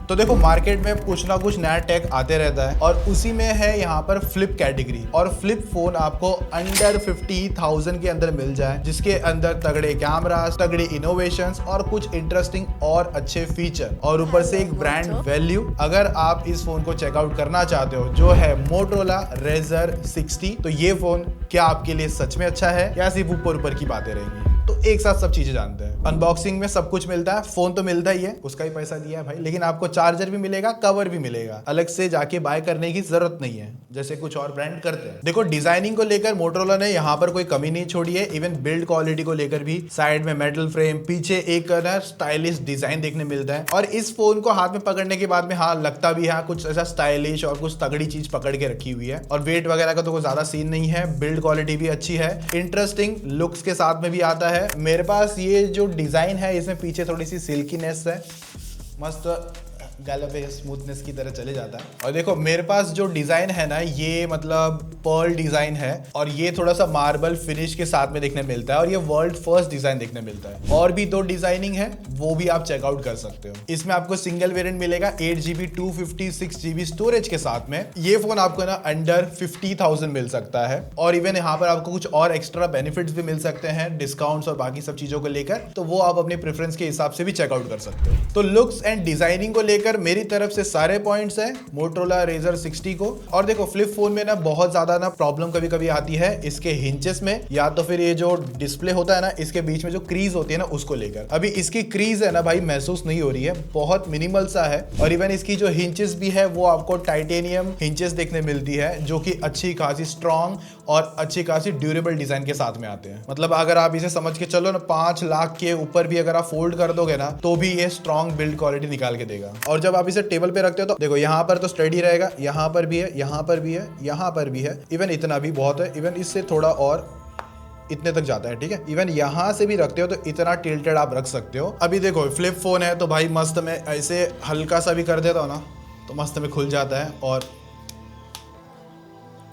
तो देखो मार्केट में कुछ ना कुछ नया टेक आते रहता है और उसी में है यहाँ पर फ्लिप कैटेगरी। और फ्लिप फोन आपको अंडर 50,000 के अंदर मिल जाए, जिसके अंदर तगड़े कैमरास, तगड़े इनोवेशंस और कुछ इंटरेस्टिंग और अच्छे फीचर और ऊपर से एक ब्रांड वैल्यू। अगर आप इस फोन को चेकआउट करना चाहते हो जो है Motorola Razr 60, तो ये फोन क्या आपके लिए सच में अच्छा है या सिर्फ ऊपर ऊपर की बातें रहेंगी? तो एक साथ सब चीजें जानते हैं। अनबॉक्सिंग में सब कुछ मिलता है, फोन तो मिलता ही है, उसका ही पैसा दिया है भाई, लेकिन आपको चार्जर भी मिलेगा, कवर भी मिलेगा, अलग से जाके बाय करने की जरूरत नहीं है जैसे कुछ और ब्रांड करते हैं। देखो डिजाइनिंग को लेकर मोटोरोला ने यहाँ पर कोई कमी नहीं छोड़ी है। इवन बिल्ड क्वालिटी को लेकर भी साइड में मेटल फ्रेम, पीछे एक स्टाइलिश डिजाइन देखने मिलता है। और इस फोन को हाथ में पकड़ने के बाद में हाँ लगता भी है कुछ ऐसा स्टाइलिश और कुछ तगड़ी चीज पकड़ के रखी हुई है। और वेट वगैरह का तो कोई ज्यादा सीन नहीं है, बिल्ड क्वालिटी भी अच्छी है, इंटरेस्टिंग लुक्स के साथ में भी आता है। मेरे पास ये जो डिजाइन है इसमें पीछे थोड़ी सी सिल्कीनेस है, मस्त गैलप स्मूथनेस की तरह चले जाता है। और देखो मेरे पास जो डिजाइन है ना ये मतलब पर्ल डिजाइन है और ये थोड़ा सा मार्बल फिनिश के साथ में देखने मिलता है और ये वर्ल्ड फर्स्ट डिजाइन देखने मिलता है। और भी दो डिजाइनिंग है वो भी आप चेकआउट कर सकते हो। इसमें आपको सिंगल वेरिएंट मिलेगा 8GB 256GB स्टोरेज के साथ में। ये फोन आपको ना अंडर 50,000 मिल सकता है और इवन यहाँ पर आपको कुछ और एक्स्ट्रा बेनिफिट्स भी मिल सकते हैं, डिस्काउंट्स और बाकी सब चीजों को लेकर, तो वो आप अपने प्रेफरेंस के हिसाब से भी चेकआउट कर सकते हो। तो लुक्स एंड डिजाइनिंग को लेकर मेरी तरफ से सारे पॉइंट्स हैं Motorola Razr 60 को। और देखो फ्लिप फोन में ना बहुत ज्यादा ना प्रॉब्लम कभी कभी आती है इसके हिंचेस में, या तो फिर ये जो डिस्प्ले होता है ना इसके बीच में जो क्रीज होती है ना उसको लेकर। अभी इसकी क्रीज है ना भाई महसूस नहीं हो रही है, बहुत मिनिमल सा है। और इवन इसकी जो हिंचेस भी है वो आपको टाइटेनियम हिंचेस देखने मिलती है जो कि अच्छी खासी स्ट्रॉन्ग और अच्छी खासी ड्यूरेबल डिजाइन के साथ में आते हैं। मतलब अगर आप इसे समझ के चलो ना 5 लाख के ऊपर भी अगर आप फोल्ड कर दोगे ना तो भी ये स्ट्रॉन्ग बिल्ड क्वालिटी निकाल के देगा। और जब आप इसे टेबल पे रखते हो तो देखो यहाँ पर तो स्टडी रहेगा, यहाँ पर भी है, यहाँ पर भी है, यहाँ पर भी है, इवन इतना भी बहुत है, इवन इससे थोड़ा और इतने तक जाता है, ठीक है। इवन यहाँ से भी रखते हो तो इतना टिल्टेड आप रख सकते हो। अभी देखो फ्लिप फोन है तो भाई मस्त में ऐसे हल्का सा भी कर देता हूँ ना तो मस्त में खुल जाता है और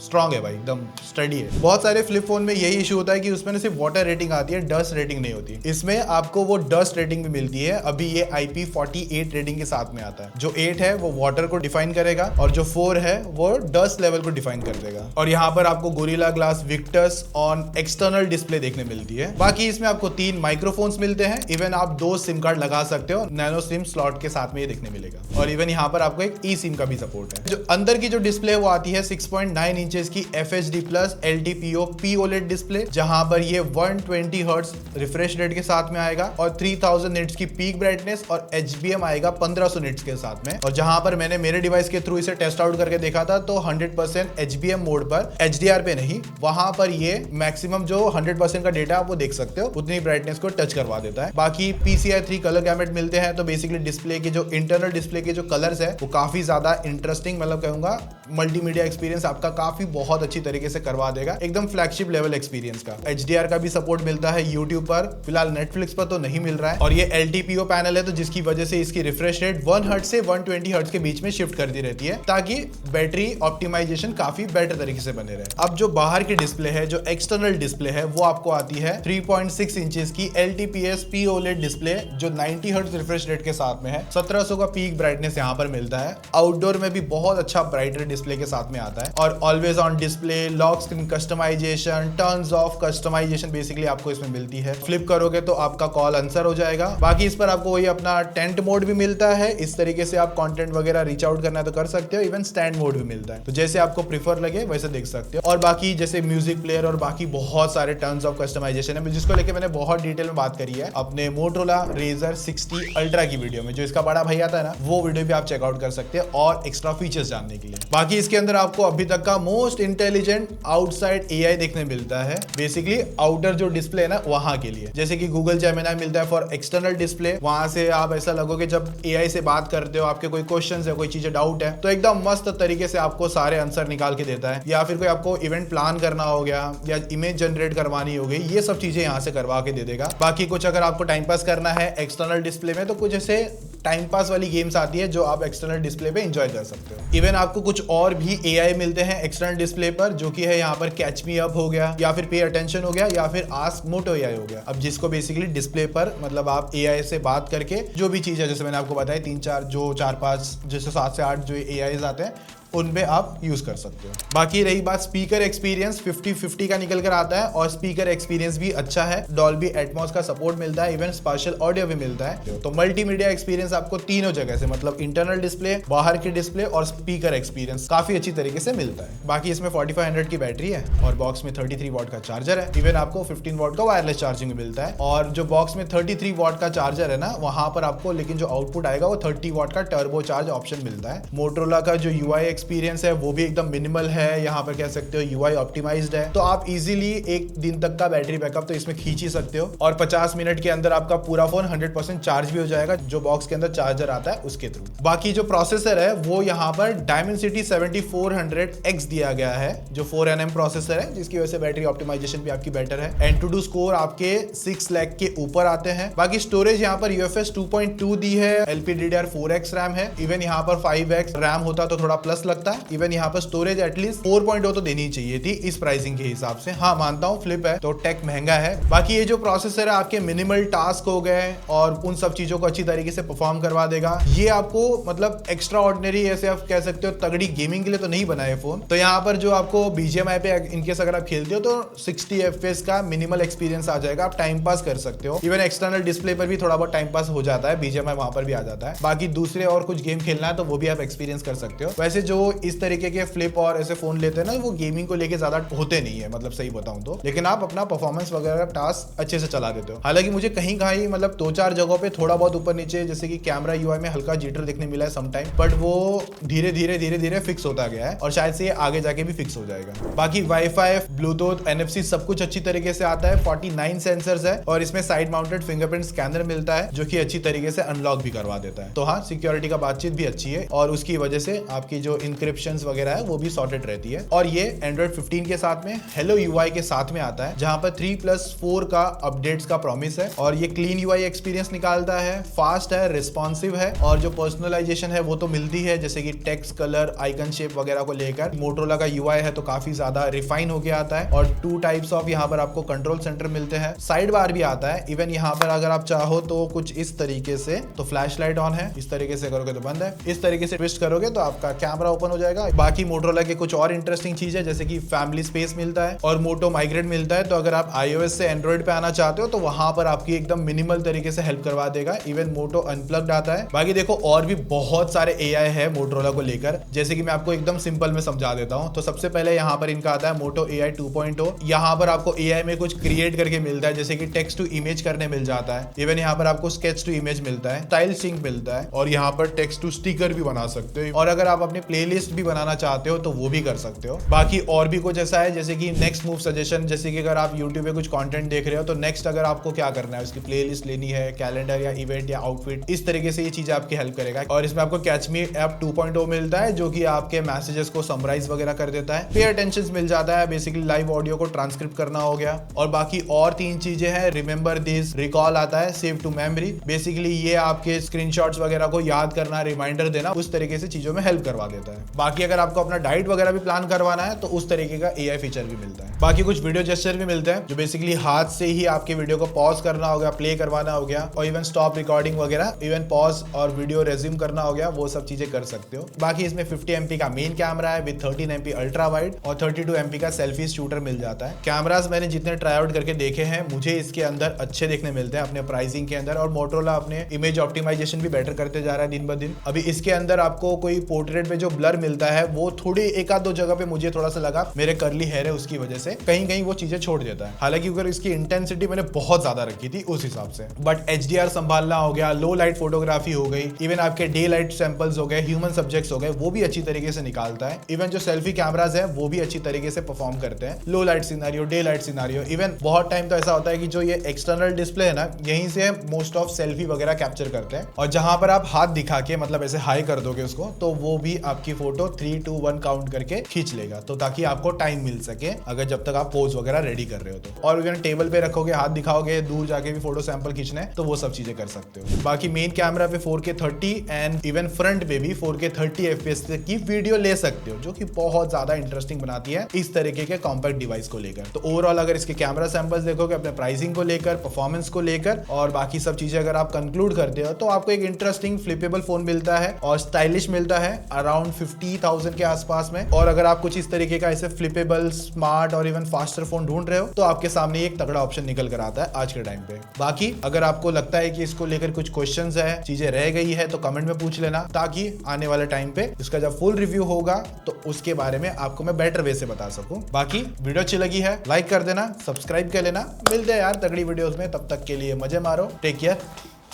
स्ट्रॉन्ग है भाई, एकदम स्टडी है। बहुत सारे फ्लिप फोन में यही इशू होता है कि उसमें सिर्फ वाटर रेटिंग आती है, डस्ट रेटिंग नहीं होती। इसमें आपको वो डस्ट रेटिंग भी मिलती है। अभी ये IP48 रेटिंग के साथ में आता है। जो 8 है वो वाटर को डिफाइन करेगा और जो 4 है वो डस्ट लेवल को डिफाइन कर देगा। और यहाँ पर आपको gorilla glass Victus on external display देखने मिलती है। बाकी इसमें आपको 3 माइक्रोफोन्स मिलते हैं। इवन आप 2 सिम कार्ड लगा सकते हो, नैनो सिम स्लॉट के साथ में ये देखने मिलेगा। और इवन यहाँ पर आपको एक ई सिम का भी सपोर्ट है। जो अंदर की जो डिस्प्ले है वो आती है 6.9 इंच की FHD+ LTPO POLED डिस्प्ले, जहां पर ये 120 हर्ट्ज रिफ्रेश रेट के साथ में आएगा और 3000 निट्स की पीक ब्राइटनेस और HBM आएगा 1500 निट्स के साथ में। और जहां पर मैंने मेरे डिवाइस के थ्रू इसे टेस्ट आउट करके देखा था तो 100% HBM मोड पर, HDR पे नहीं, वहां पर ये मैक्सिमम जो 100% का डेटा आप वो देख सकते हो उतनी ब्राइटनेस को टच करवा देता है। बाकी PCI 3 कलर गैमेट मिलते हैं। तो बेसिकली डिस्प्ले के जो इंटरनल डिस्प्ले के जो कलर्स है वो काफी ज्यादा इंटरेस्टिंग, मतलब कहूंगा मल्टीमीडिया एक्सपीरियंस आपका काफी बहुत अच्छी तरीके से करवा देगा, एकदम फ्लैगशिप लेवल एक्सपीरियंस का। HDR का भी सपोर्ट मिलता है YouTube पर, फिलहाल Netflix पर तो नहीं मिल रहा है। और ये LTPO पैनल है तो जिसकी वजह से इसकी रिफ्रेश रेट 1 हर्ट्ज से 120 हर्ट्ज के बीच में शिफ्ट करती रहती है ताकि बैटरी ऑप्टिमाइजेशन काफी बेटर तरीके से बने रहे। अब जो बाहर की डिस्प्ले है, जो एक्सटर्नल डिस्प्ले है, वो आपको आती है 3.6 इंचेस की LTPS POLED डिस्प्ले जो 90 हर्ट्ज रिफ्रेश रेट के साथ में है। 1700 का पीक ब्राइटनेस यहाँ पर मिलता है। आउटडोर में भी बहुत अच्छा ब्राइटर डिस्प्ले के साथ में आता है। और always on display, lock screen customization, turns off customization basically आपको इसमें मिलती है। फ्लिप करोगे तो आपका कॉल आंसर हो जाएगा। बाकी इस पर आपको वही अपना टेंट मोड भी मिलता है, इस तरीके से आप कंटेंट वगैरह रीच आउट करना है तो कर सकते हो। इवन स्टैंड मोड भी मिलता है, तो जैसे आपको प्रीफर लगे वैसे देख सकते हो। और बाकी जैसे म्यूजिक प्लेयर और बाकी बहुत सारे टर्न्स ऑफ कस्टमाइजेशन है जिसको लेके मैंने बहुत डिटेल में बात करी है अपने Motorola Razr 60 Ultra की वीडियो में। जो इसका बड़ा भाई आता है ना वो वीडियो भी आप चेकआउट कर सकते हैं और एक्स्ट्रा फीचर्स जानने के लिए। बाकी इसके अंदर आपको अभी तक का मोस्ट इंटेलिजेंट आउटसाइड AI देखने मिलता है, बेसिकली आउटर जो डिस्प्ले है ना वहां के लिए। जैसे कि गूगल जेमिनी मिलता है फॉर एक्सटर्नल डिस्प्ले, वहां से आप ऐसा लगोगे जब AI से बात करते हो, आपके कोई क्वेश्चंस है, कोई चीजें डाउट है तो एकदम मस्त तरीके से आपको सारे आंसर निकाल के देता है। या फिर कोई आपको इवेंट प्लान करना हो गया या इमेज जनरेट करवानी हो गई, ये सब चीजें यहाँ से करवा के दे देगा। बाकी कुछ अगर आपको टाइम पास करना है एक्सटर्नल डिस्प्ले में तो कुछ ऐसे टाइम पास वाली गेम्स आती है जो आप एक्सटर्नल डिस्प्ले पे एंजॉय कर सकते हो। इवन आपको कुछ और भी AI मिलते हैं एक्सटर्नल डिस्प्ले पर, जो कि है यहाँ पर कैच मी अप हो गया, या फिर पे अटेंशन हो गया, या फिर आस्क मोटो AI हो गया। अब जिसको बेसिकली डिस्प्ले पर मतलब आप AI से बात करके जो भी चीज है, जैसे मैंने आपको बताया 3-4 जो 4-5 जैसे 7 से 8 जो AIs आते हैं उन पे आप यूज कर सकते हो। बाकी रही बात स्पीकर एक्सपीरियंस, 50-50 का निकल कर आता है और स्पीकर एक्सपीरियंस भी अच्छा है। डॉल्बी एटमॉस का सपोर्ट मिलता है, इवन स्पेशल ऑडियो भी मिलता है। तो मल्टीमीडिया एक्सपीरियंस आपको तीनों जगह से, मतलब इंटरनल डिस्प्ले, बाहर के डिस्प्ले और स्पीकर एक्सपीरियंस काफी अच्छी तरीके से मिलता है। बाकी इसमें 4500 की बैटरी है और बॉक्स में 33 वॉट का चार्जर है। इवन आपको 15 वॉट का वायरलेस चार्जिंग मिलता है। और जो बॉक्स में 33 वॉट का चार्जर है ना, वहां पर आपको लेकिन जो आउटपुट आएगा वो 30 वॉट का टर्बो चार्ज ऑप्शन मिलता है। मोटोरोला का जो UI एक्सपीरियंस है वो भी एकदम मिनिमल है, यहाँ पर कह सकते हो UI ऑप्टिमाइज्ड है, तो आप इजीली एक दिन तक का बैटरी बैकअप तो इसमें खींच ही सकते हो। और 50 मिनट के अंदर आपका पूरा फोन 100% चार्ज भी हो जाएगा, जो बॉक्स के अंदर चार्जर आता है उसके थ्रू। बाकी जो प्रोसेसर है वो यहाँ पर Dimensity 7400X दिया गया है, जो 4nm प्रोसेसर है, जिसकी वजह से बैटरी ऑप्टिमाइजेशन भी आपकी बेटर है। Antutu स्कोर आपके 6 लाख के ऊपर आते हैं। बाकी स्टोरेज यहाँ पर UFS 2.2 दी है, LPDDR4X रैम है। इवन यहाँ पर 5X रैम होता तो थोड़ा प्लस लगता है। इवन यहाँ पर स्टोरेज एटलीस्ट 4.0 तो देनी चाहिए थी इस प्राइसिंग के हिसाब से। हाँ मानता हूँ फ्लिप है तो टेक महंगा है। बाकी ये जो प्रोसेसर है आपके मिनिमल टास्क हो गए और उन सब चीजों को अच्छी तरीके से परफॉर्म करवा देगा। ये आपको मतलब एक्स्ट्रा ऑर्डिनरी ऐसे आप कह सकते हो तगड़ी गेमिंग के लिए तो नहीं बना है फोन। तो यहाँ पर जो आपको BGMI पे इनकेस अगर आप खेलते हो तो 60 FPS का मिनिमल एक्सपीरियंस आ जाएगा, आप टाइम पास कर सकते हो। इवन एक्सटर्नल डिस्प्ले पर भी थोड़ा बहुत टाइम पास हो जाता है, BGMI वहां पर भी आ जाता है। बाकी दूसरे और कुछ गेम खेलना है तो वो भी आप एक्सपीरियंस कर सकते हो। वैसे जो इस तरीके के फ्लिप और ऐसे फोन लेते हैं ना, वो गेमिंग को लेके ज्यादा होते नहीं है, मतलब सही बताऊं तो। लेकिन आप अपना परफॉर्मेंस वगैरह टास्क अच्छे से चला देते हो। हालांकि मुझे कहीं कहीं मतलब 2-4 जगहों पे थोड़ा बहुत ऊपर नीचे, जैसे कि कैमरा UI में हल्का जिटर देखने मिला है समटाइम, बट वो धीरे धीरे फिक्स होता गया है और शायद से ये आगे जाके भी फिक्स हो जाएगा। बाकी वाईफाई, ब्लूटूथ, NFC सब कुछ अच्छी तरीके से आता है। 49 सेंसर्स है और इसमें साइड माउंटेड फिंगरप्रिंट स्कैनर मिलता है, जो कि अच्छी तरीके से अनलॉक भी करवा देता है। तो हाँ, सिक्योरिटी का बातचीत भी अच्छी है और उसकी वजह से आपकी जो इंक्रिप्शन वगैरह है वो भी सॉर्टेड रहती है। और ये Android 15 के साथ में Hello UI के साथ में आता है, जहां पर 3+4 का अपडेट्स का प्रॉमिस है। और ये क्लीन UI एक्सपीरियंस निकालता है, फास्ट है, रिस्पॉन्सिव है और जो पर्सनलाइजेशन है वो तो मिलती है, जैसे कि टेक्स्ट, कलर, आइकन शेप वगैरह को लेकर। मोटोरोला का UI है तो काफी ज्यादा रिफाइन होके आता है और 2 टाइप्स ऑफ यहाँ पर आपको कंट्रोल सेंटर मिलते हैं। साइड बार भी आता है। इवन यहाँ पर अगर आप चाहो तो कुछ इस तरीके से, तो फ्लैश लाइट ऑन है, इस तरीके से करोगे तो बंद है, इस तरीके से ट्विस्ट करोगे तो आपका कैमरा ओपन हो जाएगा। बाकी मोटोरोला के कुछ और इंटरेस्टिंग चीज है, जैसे कि फैमिली स्पेस मिलता है और मोटो माइग्रेट मिलता है। तो अगर आप iOS से एंड्रॉइड पे आना चाहते हो तो वहां पर आपकी एकदम मिनिमल तरीके से हेल्प करवा देगा। इवन मोटो अनप्लग्ड आता है। बाकी देखो और भी बहुत सारे AI है मोटोरोला को लेकर, जैसे कि मैं आपको एकदम सिंपल में समझा देता हूं। तो सबसे पहले यहाँ पर इनका आता है मोटो AI 2.0। यहाँ पर आपको AI में कुछ क्रिएट करके मिलता है, जैसे कि टेक्स्ट टू इमेज करने मिल जाता है। इवन यहाँ पर आपको स्केच टू इमेज मिलता है, स्टाइल सिंक मिलता है और यहाँ पर टेक्स्ट टू स्टिकर भी बना सकते हो। और अगर आप अपनी प्लेलिस्ट भी बनाना चाहते हो तो वो भी कर सकते हो। बाकी और भी कुछ ऐसा है, जैसे कि नेक्स्ट मूव सजेशन, जैसे कि अगर आप YouTube पे कुछ कंटेंट देख रहे हो तो नेक्स्ट अगर आपको क्या करना है, उसकी प्लेलिस्ट लेनी है, कैलेंडर या इवेंट या आउटफिट, इस तरीके से ये चीजें आपकी हेल्प करेगा। और इसमें आपको कैच मी ऐप 2.0 मिलता है, जो कि आपके मैसेजेस को समराइज वगैरह कर देता है। पे अटेंशन मिल जाता है, बेसिकली लाइव ऑडियो को ट्रांसक्रिप्ट करना हो गया। और बाकी और 3 चीजें हैं, रिमेंबर दिस, रिकॉल आता है, सेव टू मेमोरी। बेसिकली ये आपके स्क्रीनशॉट्स वगैरह को याद करना, रिमाइंडर देना, उस तरीके से चीजों में हेल्प करवा देता है। बाकी अगर आपको अपना डाइट वगैरह भी प्लान करवाना है तो उस तरीके का AI फीचर भी मिलता है। बाकी कुछ वीडियो जेस्चर भी मिलते हैं, जो बेसिकली हाथ से ही आपके वीडियो को पॉज करना हो गया, प्ले करवाना हो गया, और इवन स्टॉप रिकॉर्डिंग वगैरह, इवन पॉज और वीडियो रेज्यूम करना हो गया, वो सब चीजें कर सकते हो। बाकी इसमें 50 MP का मेन कैमरा है विद 13 MP अल्ट्रा वाइड और 32 MP का सेल्फी शूटर मिल जाता है। कैमरास मैंने जितने ट्राई आउट करके देखे हैं, मुझे इसके अंदर अच्छे देखने मिलते हैं अपने प्राइसिंग के अंदर। और मोटोरोला अपने इमेज ऑप्टिमाइजेशन भी बेटर करते जा रहा है दिन ब दिन। अभी इसके अंदर आपको कोई पोर्ट्रेट में जो ब्लर मिलता है वो थोड़ी 1-2 जगह पे मुझे थोड़ा सा लगा, मेरे कर्ली हेयर है उसकी वजह से कहीं कहीं वो चीजें छोड़ देता है। हालांकि अगर इसकी इंटेंसिटी मैंने बहुत ज्यादा रखी थी उस हिसाब से, बट HDR संभालना हो गया, लो लाइट फोटोग्राफी हो गई, इवन आपके डे लाइट सैंपल्स हो गए, ह्यूमन सब्जेक्ट्स हो गए, वो भी अच्छी तरीके से निकालता है। इवन जो सेल्फी कैमराज है वो भी अच्छी तरीके से परफॉर्म करते हैं, लो light scenario, day light scenario. Even बहुत टाइम तो ऐसा होता है कि जो ये एक्सटर्नल डिस्प्ले है ना, यहीं से मोस्ट ऑफ सेल्फी वगैरह कैप्चर करते हैं, और जहां पर आप हाथ दिखा के मतलब ऐसे हाई कर दोगे उसको, तो वो भी आपकी आपकी फोटो 3, 2, 1 काउंट करके खींच लेगा, तो ताकि आपको टाइम मिल सके अगर जब तक आप पोज वगैरह रेडी कर रहे हो तो। और अगर टेबल पे रखोगे, हाथ दिखाओगे, दूर जाके भी फोटो सैंपल खींचना है तो वो सब चीजें कर सकते हो। बाकी मेन कैमरा पे 4K 30 एंड इवन फ्रंट पे भी 4K 30 FPS की वीडियो ले सकते हो, जो कि बहुत ज्यादा इंटरेस्टिंग बनाती है इस तरीके के कॉम्पैक्ट डिवाइस को लेकर। तो ओवरऑल अगर इसके कैमरा सैंपल्स देखोगे, अपने प्राइसिंग को लेकर, परफॉर्मेंस को लेकर और बाकी सब चीजें अगर आप कंक्लूड करते हो, तो आपको एक इंटरेस्टिंग फ्लिपेबल फोन मिलता है और स्टाइलिश मिलता है अराउंड 50,000 के आसपास में। और अगर आप कुछ इस तरीके का ऐसे फ्लिपेबल, स्मार्ट और इवन फास्टर फोन ढूंढ रहे हो, तो आपके सामने एक तगड़ा ऑप्शन निकल कर आता है आज के टाइम पे। बाकी अगर आपको लगता है कि इसको लेकर कुछ क्वेश्चंस है, चीजें रह गई है, तो कमेंट में पूछ लेना, ताकि आने वाले टाइम पे इसका जब फुल रिव्यू होगा तो उसके बारे में आपको मैं बेटर वे से बता सकूं। बाकी वीडियो अच्छी लगी है लाइक कर देना, सब्सक्राइब कर लेना। मिलते हैं यार तगड़ी वीडियोस में, तब तक के लिए मजे मारो, टेक केयर,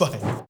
बाय।